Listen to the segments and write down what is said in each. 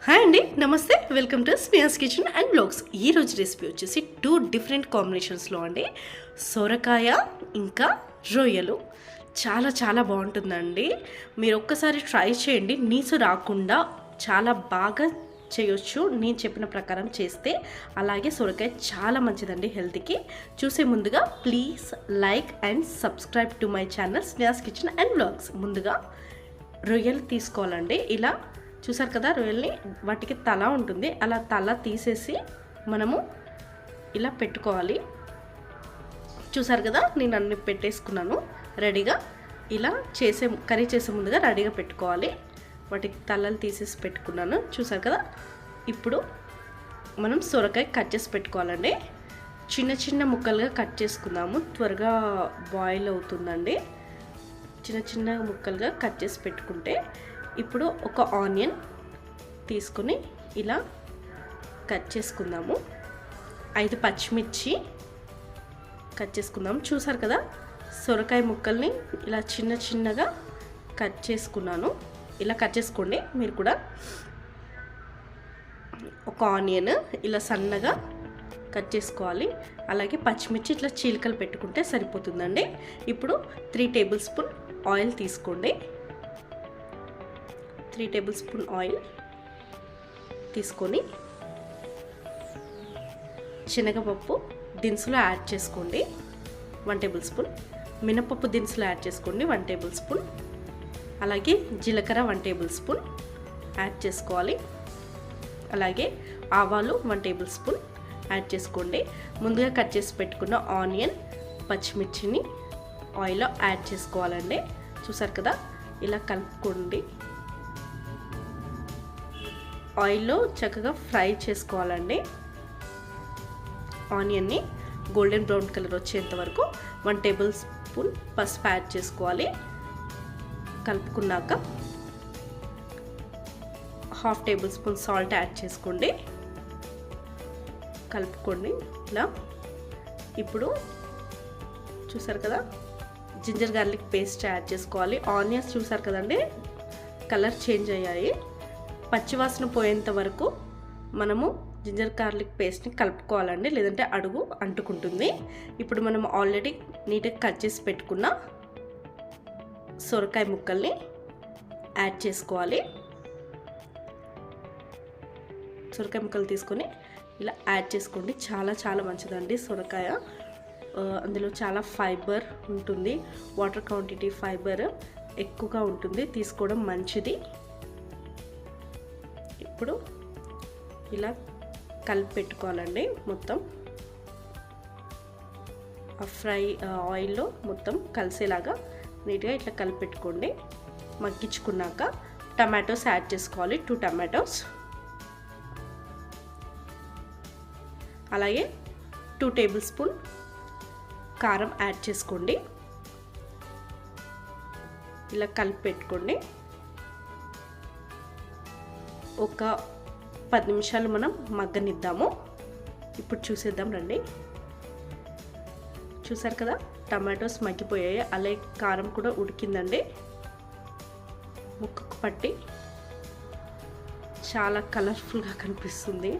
Hi అండి, నమస్తే. Welcome to Sneha's kitchen and blogs. ఈరోజు రెసిపీ వచ్చేసి 2 డిఫరెంట్ కాంబినేషన్స్లో అండి. సొరకాయ ఇంకా రొయ్యలు. చాలా చాలా బాగుంటుందండి. మీరు ఒక్కసారి ట్రై చేయండి. నీసు రాకుండా చాలా బాగా చేయొచ్చు నేను చెప్పిన ప్రకారం చేస్తే. అలాగే సొరకాయ చాలా మంచిదండి హెల్త్కి. చూసే ముందుగా please like and subscribe to my channel Sneha's kitchen and blogs. ముందుగా రొయ్యలు తీసుకోవాలండి. ఇలా చూసారు కదా రొయ్యల్ని, వాటికి తల ఉంటుంది. అలా తల తీసేసి మనము ఇలా పెట్టుకోవాలి. చూసారు కదా నేను అన్ని పెట్టేసుకున్నాను రెడీగా. ఇలా కర్రీ చేసే ముందుగా రెడీగా పెట్టుకోవాలి. వాటికి తలలు తీసేసి పెట్టుకున్నాను. చూసారు కదా. ఇప్పుడు మనం సొరకాయ కట్ చేసి పెట్టుకోవాలండి. చిన్న చిన్న ముక్కలుగా కట్ చేసుకుందాము, త్వరగా బాయిల్ అవుతుందండి. చిన్న చిన్న ముక్కలుగా కట్ చేసి పెట్టుకుంటే ఇప్పుడు ఒక ఆనియన్ తీసుకొని ఇలా కట్ చేసుకుందాము. 5 పచ్చిమిర్చి కట్ చేసుకుందాము. చూసారు కదా సొరకాయ ముక్కల్ని ఇలా చిన్న చిన్నగా కట్ చేసుకున్నాను. ఇలా కట్ చేసుకోండి మీరు కూడా. ఒక ఆనియన్ ఇలా సన్నగా కట్ చేసుకోవాలి. అలాగే పచ్చిమిర్చి ఇట్లా చీలికలు పెట్టుకుంటే సరిపోతుందండి. ఇప్పుడు 3 టేబుల్ స్పూన్ ఆయిల్ తీసుకోండి. 3 టేబుల్ స్పూన్ ఆయిల్ తీసుకొని శనగపప్పు దినుసులు యాడ్ చేసుకోండి 1 టేబుల్ స్పూన్. మినపప్పు దినుసులు యాడ్ చేసుకోండి 1 టేబుల్ స్పూన్. అలాగే జీలకర్ర 1 టేబుల్ స్పూన్ యాడ్ చేసుకోవాలి. అలాగే ఆవాలు 1 టేబుల్ స్పూన్ యాడ్ చేసుకోండి. ముందుగా కట్ చేసి పెట్టుకున్న ఆనియన్ పచ్చిమిర్చిని ఆయిల్లో యాడ్ చేసుకోవాలండి. చూసారు కదా ఇలా కలుపుకోండి. ఆయిల్లో చక్కగా ఫ్రై చేసుకోవాలండి. ఆనియన్ని గోల్డెన్ బ్రౌన్ కలర్ వచ్చేంత వరకు 1 టేబుల్ స్పూన్ పసుపు యాడ్ చేసుకోవాలి. కలుపుకున్నాక 1/2 టేబుల్ స్పూన్ సాల్ట్ యాడ్ చేసుకోండి. కలుపుకోండి ఇలా. ఇప్పుడు చూసారు కదా జింజర్ గార్లిక్ పేస్ట్ యాడ్ చేసుకోవాలి. ఆనియన్స్ చూసారు కదండి కలర్ చేంజ్ అయ్యాయి. పచ్చివాసన పోయేంత వరకు మనము జింజర్ గార్లిక్ పేస్ట్ని కలుపుకోవాలండి, లేదంటే అడుగు అంటుకుంటుంది. ఇప్పుడు మనం ఆల్రెడీ నీట్గా కట్ చేసి పెట్టుకున్న సొరకాయ ముక్కల్ని యాడ్ చేసుకోవాలి. సొరకాయ ముక్కలు తీసుకొని ఇలా యాడ్ చేసుకోండి. చాలా చాలా మంచిదండి సొరకాయ. అందులో చాలా ఫైబర్ ఉంటుంది. వాటర్ క్వాంటిటీ ఫైబర్ ఎక్కువగా ఉంటుంది, తీసుకోవడం మంచిది. ఇప్పుడు ఇలా కలిపి పెట్టుకోవాలండి. మొత్తం ఫ్రై ఆయిల్లో మొత్తం కలిసేలాగా నీట్గా ఇట్లా కలిపి పెట్టుకోండి. మగ్గించుకున్నాక టమాటోస్ యాడ్ చేసుకోవాలి. 2 టమాటోస్. అలాగే 2 టేబుల్ స్పూన్ కారం యాడ్ చేసుకోండి. ఇలా కలిపి పెట్టుకోండి. ఒక 10 నిమిషాలు మనం మగ్గనిద్దాము. ఇప్పుడు చూసేద్దాం రండి. చూసారు కదా టమాటోస్ మగ్గిపోయాయి, అలాగే కారం కూడా ఉడికిందండి. ముక్కకు పట్టి చాలా కలర్ఫుల్గా కనిపిస్తుంది.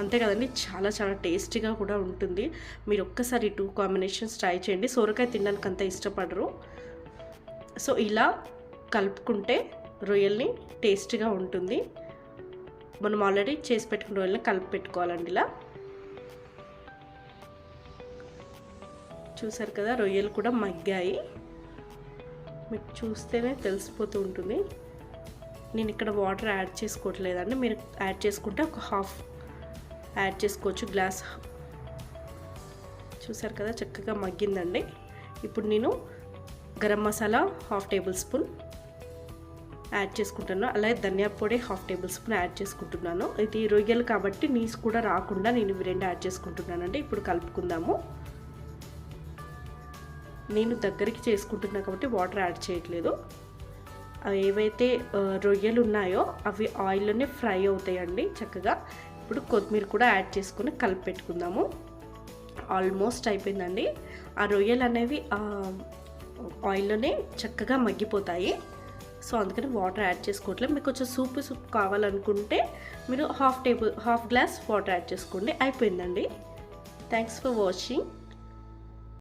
అంతే కదండి, చాలా చాలా టేస్టీగా కూడా ఉంటుంది. మీరు ఒక్కసారి 2 కాంబినేషన్స్ ట్రై చేయండి. సొరకాయ తినడానికి అంత ఇష్టపడరు. సో ఇలా కలుపుకుంటే రొయ్యల్ని టేస్టీగా ఉంటుంది. మనం ఆల్రెడీ చేసి పెట్టుకున్న రొయ్యల్ని కలిపి పెట్టుకోవాలండి. ఇలా చూసారు కదా రొయ్యలు కూడా మగ్గాయి. మీకు చూస్తేనే తెలిసిపోతూ ఉంటుంది. నేను ఇక్కడ వాటర్ యాడ్ చేసుకోవట్లేదండి, మీరు యాడ్ చేసుకుంటే ఒక 1/2 యాడ్ చేసుకోవచ్చు, గ్లాస్. చూసారు కదా చక్కగా మగ్గిందండి. ఇప్పుడు నేను garam masala 1/2 table spoon add చేసుకుంటున్నాను. అలాగే ధనియా పొడి 1/2 టేబుల్ స్పూన్ యాడ్ చేసుకుంటున్నాను. ఇది రొయ్యలు కాబట్టి నీసు కూడా రాకుండా నేను ఇవి 2 యాడ్ చేసుకుంటున్నానండి. ఇప్పుడు కలుపుకుందాము. నేను దగ్గరికి చేసుకుంటున్నా కాబట్టి వాటర్ యాడ్ చేయట్లేదు. ఏవైతే రొయ్యలు ఉన్నాయో అవి ఆయిల్లోనే ఫ్రై అవుతాయండి చక్కగా. ఇప్పుడు కొత్తిమీర కూడా యాడ్ చేసుకొని కలిపి పెట్టుకుందాము. ఆల్మోస్ట్ అయిపోయిందండి. ఆ రొయ్యలు అనేవి ఆయిల్లోనే చక్కగా మగ్గిపోతాయి. సో అందుకని వాటర్ యాడ్ చేసుకోవట్లేదు. మీకు కొంచెం సూప్ కావాలనుకుంటే మీరు హాఫ్ గ్లాస్ వాటర్ యాడ్ చేసుకోండి. అయిపోయిందండి. Thanks for watching.